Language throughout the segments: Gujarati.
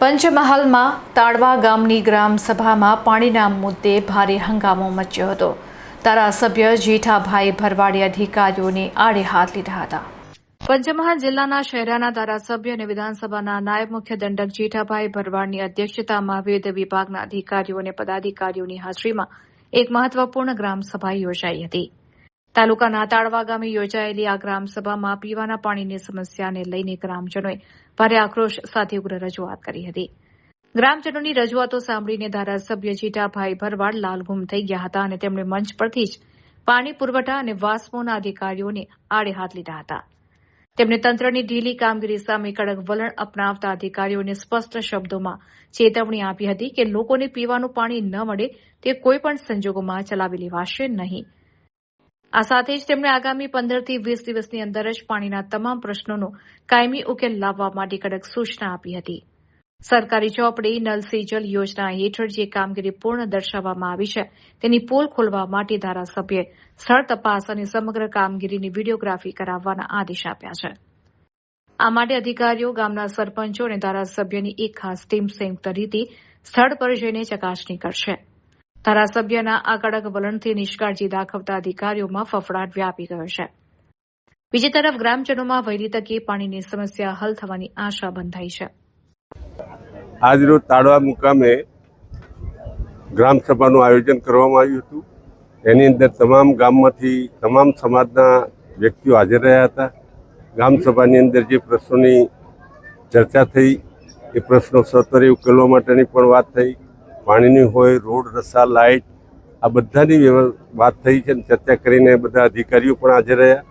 પંચમહાલમાં તાડવા ગામની ગ્રામસભામાં પાણીના મુદ્દે ભારે હંગામો મચ્યો હતો. ધારાસભ્ય જેઠાભાઈ ભરવાડે અધિકારીઓને આડે હાથ લીધા હતા. પંચમહાલ જિલ્લાના શહેરાના ધારાસભ્ય અને વિધાનસભાના નાયબ મુખ્ય દંડક જેઠાભાઈ ભરવાડની અધ્યક્ષતામાં વિવિધ વિભાગના અધિકારીઓ અને પદાધિકારીઓની હાજરીમાં એક મહત્વપૂર્ણ ગ્રામસભા યોજાઈ હતી. તાલુકાના તાડવા ગામે યોજાયેલી આ ગ્રામસભામાં પીવાના પાણીની સમસ્યાને લઈને ગ્રામજનોએ ભારે આક્રોશ સાથે ઉગ્ર રજૂઆત કરી હતી. ગ્રામજનોની રજૂઆતો સાંભળીને ધારાસભ્ય જેઠાભાઈ ભરવાડ લાલઘુમ થઈ ગયા હતા અને તેમણે મંચ પરથી જ પાણી પુરવઠા અને વાસ્મોના અધિકારીઓને આડે હાથ લીધા હતા. તેમણે તંત્રની ઢીલી કામગીરી સામે કડક વલણ અપનાવતા અધિકારીઓને સ્પષ્ટ શબ્દોમાં ચેતવણી આપી હતી કે લોકોને પીવાનું પાણી ન મળે તે કોઈપણ સંજોગોમાં ચલાવી લેવાશે નહીં. આ સાથે જ તેમણે આગામી 15 થી 20 દિવસની અંદર જ પાણીના તમામ પ્રશ્નોનો કાયમી ઉકેલ લાવવા માટે કડક સૂચના આપી હતી. સરકારી ચોપડી નલ સે જલ યોજના હેઠળ જે કામગીરી પૂર્ણ દર્શાવવામાં આવી છે તેની પોલ ખોલવા માટે ધારાસભ્યએ સ્થળ તપાસ અને સમગ્ર કામગીરીની વિડીયોગ્રાફી કરાવવાના આદેશ આપ્યા છે. આ માટે અધિકારીઓ ગામના સરપંચો અને ધારાસભ્યની એક ખાસ ટીમ સંયુક્ત રીતે સ્થળ પર જઈને ચકાસણી કરશે. ધારાસભ્યના આ કડક વલણથી નિષ્કાળજી દાખવતા અધિકારીઓમાં ફફડાટ વ્યાપી ગયો છે. બીજી તરફ ગ્રામજનોમાં વહેલી તકે પાણીની સમસ્યા હલ થવાની આશા બંધાઈ છે. આજરોજ તાડવા મુકામે ગ્રામસભાનું આયોજન કરવામાં આવ્યું હતું. એની અંદર તમામ ગામમાંથી તમામ સમાજના વ્યક્તિઓ હાજર રહ્યા હતા. ગ્રામસભાની અંદર જે પ્રશ્નોની ચર્ચા થઈ એ પ્રશ્નો સત્વરે ઉકેલવા માટેની પણ વાત થઈ. પાણીની હોય, રોડ, રસ્તા, લાઇટ, આ બધાની વાત થઈ છે. ચર્ચા કરીને બધા અધિકારીઓ પણ હાજર રહ્યા.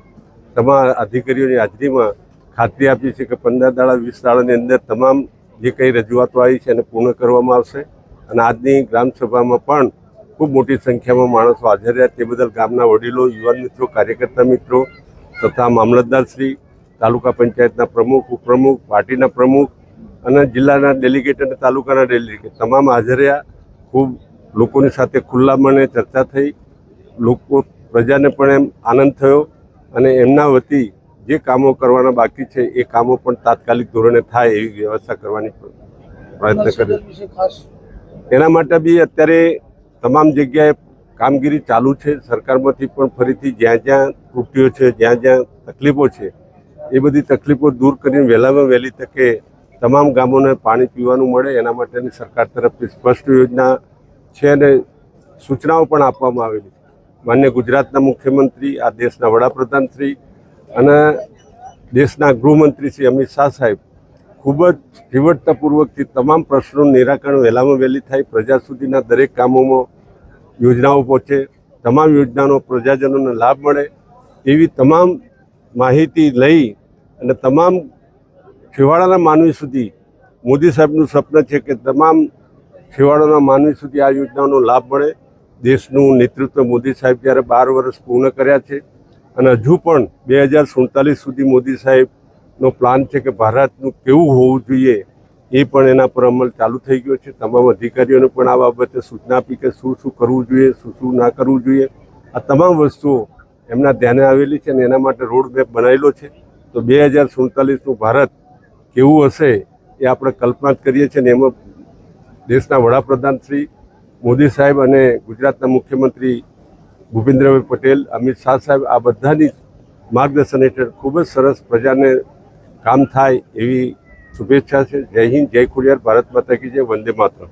તમામ અધિકારીઓની હાજરીમાં ખાતરી આપી છે કે 15 દાડા 20 દાડાની અંદર તમામ જે કંઈ રજૂઆતો આવી છે એને પૂર્ણ કરવામાં આવશે. અને આજની ગ્રામસભામાં પણ ખૂબ મોટી સંખ્યામાં માણસો હાજર રહ્યા. તે બદલ ગામના વડીલો, યુવાન મિત્રો, કાર્યકર્તા મિત્રો તથા મામલતદારશ્રી, તાલુકા પંચાયતના પ્રમુખ, ઉપપ્રમુખ, પાર્ટીના પ્રમુખ અને જિલ્લાના ડેલિગેટ અને તાલુકાના ડેલિગેટ તમામ હાજર રહ્યા. ખૂબ લોકોની સાથે ખુલ્લા મને ચર્ચા થઈ. પ્રજાને પણ એમ આનંદ થયો અને એમના વતી જે કામો કરવાના બાકી છે એ કામો પણ તાત્કાલિક ધોરણે થાય એવી વ્યવસ્થા કરવાની પ્રયત્ન કર્યો. એના માટે બી અત્યારે તમામ જગ્યાએ કામગીરી ચાલુ છે. સરકારમાંથી પણ ફરીથી જ્યાં જ્યાં ત્રુટીઓ છે, જ્યાં જ્યાં તકલીફો છે એ બધી તકલીફો દૂર કરીને વહેલામાં વહેલી તકે તમામ ગામોને પાણી પીવાનું મળે એના માટેની સરકાર તરફથી સ્પષ્ટ યોજના છે અને સૂચનાઓ પણ આપવામાં આવેલી છે. માન્ય ગુજરાતના મુખ્યમંત્રી, આ દેશના વડાપ્રધાન શ્રી અને દેશના ગૃહમંત્રી શ્રી અમિત શાહ સાહેબ ખૂબ જ તીવ્રતાપૂર્વકથી તમામ પ્રશ્નોનું નિરાકરણ વહેલામાં વહેલી થાય, પ્રજા સુધીના દરેક કામોમાં યોજનાઓ પહોંચે, તમામ યોજનાનો પ્રજાજનોને લાભ મળે એવી તમામ માહિતી લઈ અને તમામ છેવાડાના માનવી સુધી મોદી સાહેબનું સપનું છે કે તમામ છેવાડાના માનવી સુધી આ યોજનાનો લાભ મળે. દેશનું નેતૃત્વ મોદી સાહેબ જ્યારે 12 વર્ષ પૂર્ણ કર્યા છે અને હજુ પણ 2047 સુધી મોદી સાહેબનો પ્લાન છે કે ભારતનું કેવું હોવું જોઈએ એ પણ એના પર અમલ ચાલુ થઈ ગયો છે. તમામ અધિકારીઓને પણ આ બાબતે સૂચના આપી કે શું શું કરવું જોઈએ, શું શું ના કરવું જોઈએ. આ તમામ વસ્તુઓ એમના ધ્યાને આવેલી છે અને એના માટે રોડ મેપ બનાવેલો છે. તો 2047નું ભારત કેવું હશે એ આપણે કલ્પના જ કરીએ છીએ. અને એમાં દેશના વડાપ્રધાન શ્રી મોદી સાહેબ અને ગુજરાતના મુખ્યમંત્રી ભૂપેન્દ્રભાઈ પટેલ, અમિત શાહ સાહેબ આ બધાની માર્ગદર્શન હેઠળ ખૂબ જ સરસ પ્રજાને કામ થાય એવી શુભેચ્છા છે. જય હિન્દ, જય ખોડિયાર, ભારત માતા કી જય, વંદે માતરમ.